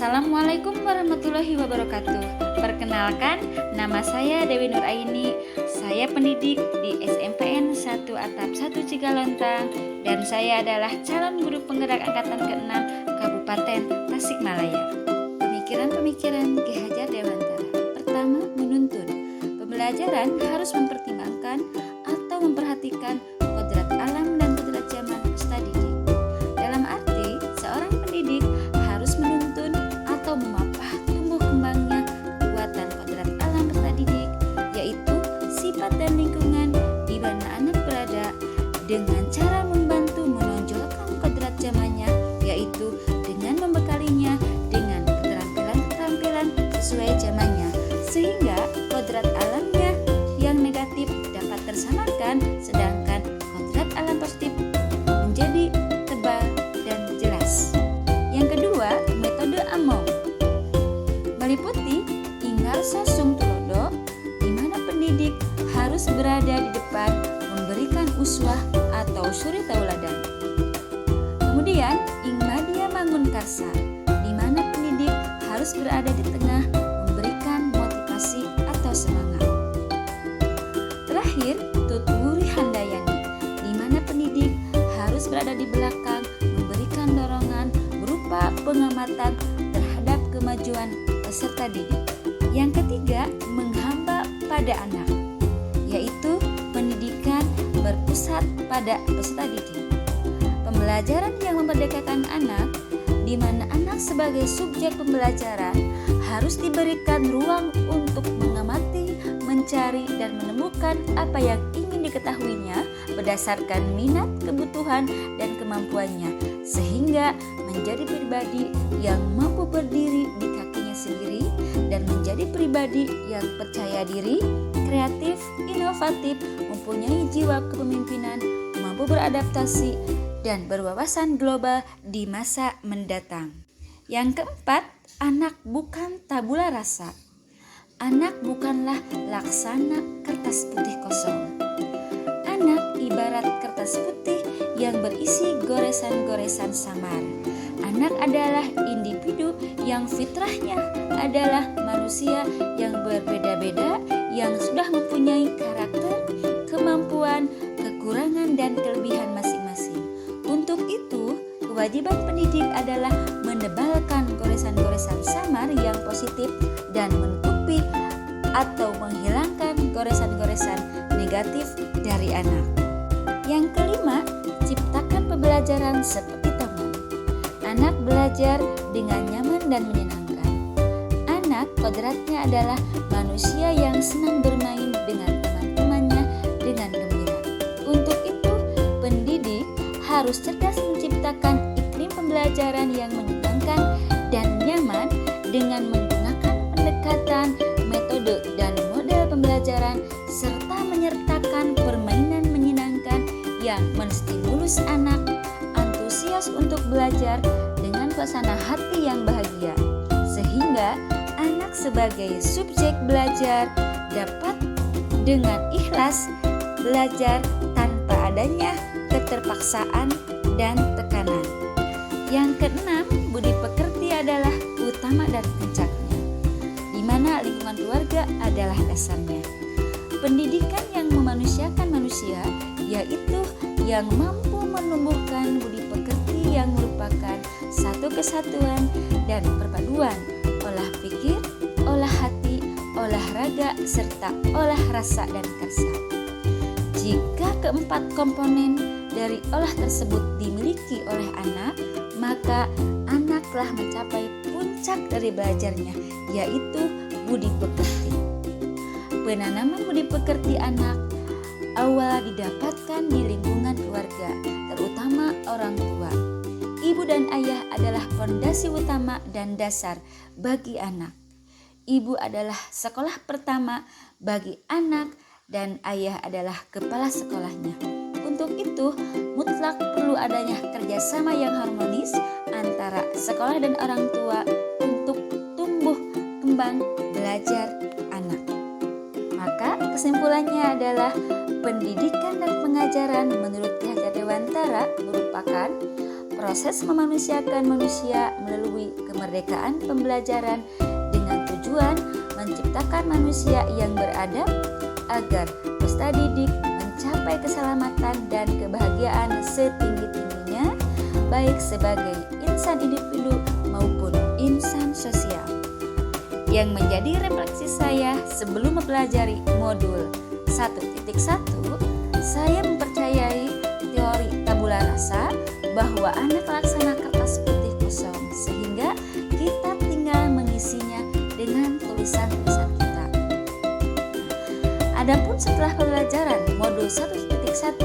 Assalamualaikum warahmatullahi wabarakatuh. Perkenalkan, nama saya Dewi Nuraini. Saya pendidik di SMPN 1 Atap 1 Cigalontang dan saya adalah calon guru penggerak angkatan ke-6 Kabupaten Tasikmalaya. Pemikiran-pemikiran Ki Hajar Dewantara. Pertama, menuntun. Pembelajaran harus mempertimbangkan atau memperhatikan kodrat alam dan kodrat zaman peserta didik. Dalam arti, seorang pendidik harus menuntun atau memapah tumbuh kembangnya kekuatan kodrat alam peserta didik, yaitu sifat dan lingkungan di mana anak berada, dengan cara membantu menonjolkan kodrat zamannya, yaitu dengan membekalinya dengan keterampilan-keterampilan sesuai zamannya, sehingga kodrat alamnya yang negatif dapat tersamarkan, sedangkan kodrat alam positif menjadi tebal dan jelas. Yang kedua, metode Among meliputi Ingarso Sung Tulodo, di mana pendidik harus berada di depan memberikan uswah atau suri tauladan. Kemudian Ingmadia Mangunkarsa, di mana pendidik harus berada di tengah memberikan motivasi atau semangat. Terakhir, Tutwuri Handayani, di mana pendidik harus berada di belakang memberikan dorongan berupa pengamatan terhadap kemajuan peserta didik. Yang ketiga, menghamba pada anak, yaitu pendidikan berpusat pada peserta didik. Pembelajaran yang memerdekakan anak, di mana anak sebagai subjek pembelajaran harus diberikan ruang untuk mengamati, mencari, dan menemukan apa yang ingin diketahuinya berdasarkan minat, kebutuhan, dan kemampuannya, sehingga menjadi pribadi yang mampu berdiri di kakinya sendiri dan menjadi pribadi yang percaya diri, kreatif, inovatif, mempunyai jiwa kepemimpinan, mampu beradaptasi, dan berwawasan global di masa mendatang. Yang keempat, anak bukan tabula rasa. Anak bukanlah laksana kertas putih kosong. Anak ibarat kertas putih yang berisi goresan-goresan samar. Anak adalah individu yang fitrahnya adalah manusia yang berbeda-beda, yang sudah mempunyai karakter, kemampuan, kekurangan, dan kelebihan masing-masing. Untuk itu, kewajiban pendidik adalah menebalkan goresan-goresan samar yang positif dan menutupi atau menghilangkan goresan-goresan negatif dari anak. Yang kelima, ciptakan pembelajaran seperti taman. Anak belajar dengan nyaman dan menyenangkan. Anak kodratnya adalah manusia yang senang bermain dengan teman-temannya dengan gembira. Untuk itu, pendidik harus cerdas menciptakan iklim pembelajaran yang menyenangkan dan nyaman dengan menggunakan pendekatan, metode, dan model pembelajaran serta menyertakan permainan menyenangkan yang menstimulus anak antusias untuk belajar dengan suasana hati yang bahagia, sehingga anak sebagai subjek belajar dapat dengan ikhlas belajar tanpa adanya keterpaksaan dan tekanan. Yang keenam, budi pekerti adalah utama dan puncaknya, di mana lingkungan keluarga adalah dasarnya. Pendidikan yang memanusiakan manusia, yaitu yang mampu menumbuhkan budi pekerti yang merupakan satu kesatuan dan perpaduan olah pikir, olah hati, olah raga, serta olah rasa dan karsa. Jika keempat komponen dari olah tersebut dimiliki oleh anak, maka anak telah mencapai puncak dari belajarnya, yaitu budi pekerti. Penanaman budi pekerti anak awal didapatkan di lingkungan keluarga, terutama orang tua. Ibu dan ayah adalah fondasi utama dan dasar bagi anak. Ibu adalah sekolah pertama bagi anak dan ayah adalah kepala sekolahnya. Untuk itu, mutlak perlu adanya kerjasama yang harmonis antara sekolah dan orang tua untuk tumbuh kembang belajar anak. Maka kesimpulannya adalah pendidikan dan pengajaran menurut Ki Hajar Dewantara merupakan proses memanusiakan manusia melalui kemerdekaan pembelajaran dengan tujuan menciptakan manusia yang beradab agar peserta didik mencapai keselamatan dan kebahagiaan setinggi-tingginya, baik sebagai insan individu maupun insan sosial. Yang menjadi refleksi saya sebelum mempelajari modul 1.1, saya mempercayai teori tabula rasa bahwa anak laksana kertas putih kosong, sehingga kita tinggal mengisinya dengan tulisan-tulisan kita. Adapun setelah pembelajaran modul 1.1,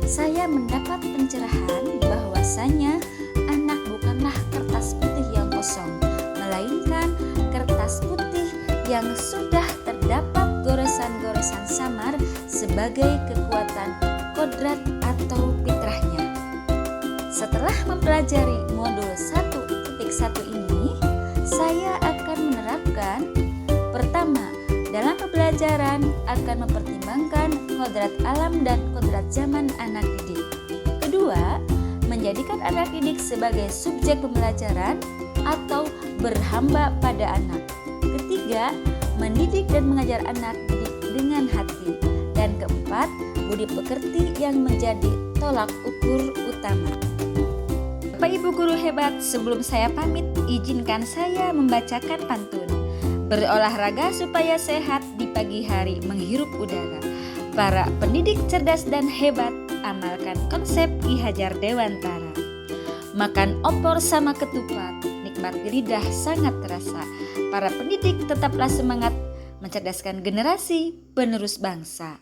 saya mendapat pencerahan bahwasanya anak bukanlah kertas putih yang kosong, melainkan kertas putih yang sudah terdapat goresan-goresan samar sebagai kekuatan kodrat atau fitrahnya. Setelah mempelajari modul 1.1 ini, saya akan menerapkan: pertama, dalam pembelajaran akan mempertimbangkan kodrat alam dan kodrat zaman anak didik. Kedua, menjadikan anak didik sebagai subjek pembelajaran atau berhamba pada anak. Ketiga, mendidik dan mengajar anak didik dengan hati. Dan keempat, budi pekerti yang menjadi tolak ukur utama. Bapak Ibu guru hebat, sebelum saya pamit, izinkan saya membacakan pantun. Berolahraga supaya sehat di pagi hari menghirup udara. Para pendidik cerdas dan hebat, amalkan konsep Ki Hajar Dewantara. Makan opor sama ketupat, nikmat di lidah sangat terasa. Para pendidik tetaplah semangat mencerdaskan generasi penerus bangsa.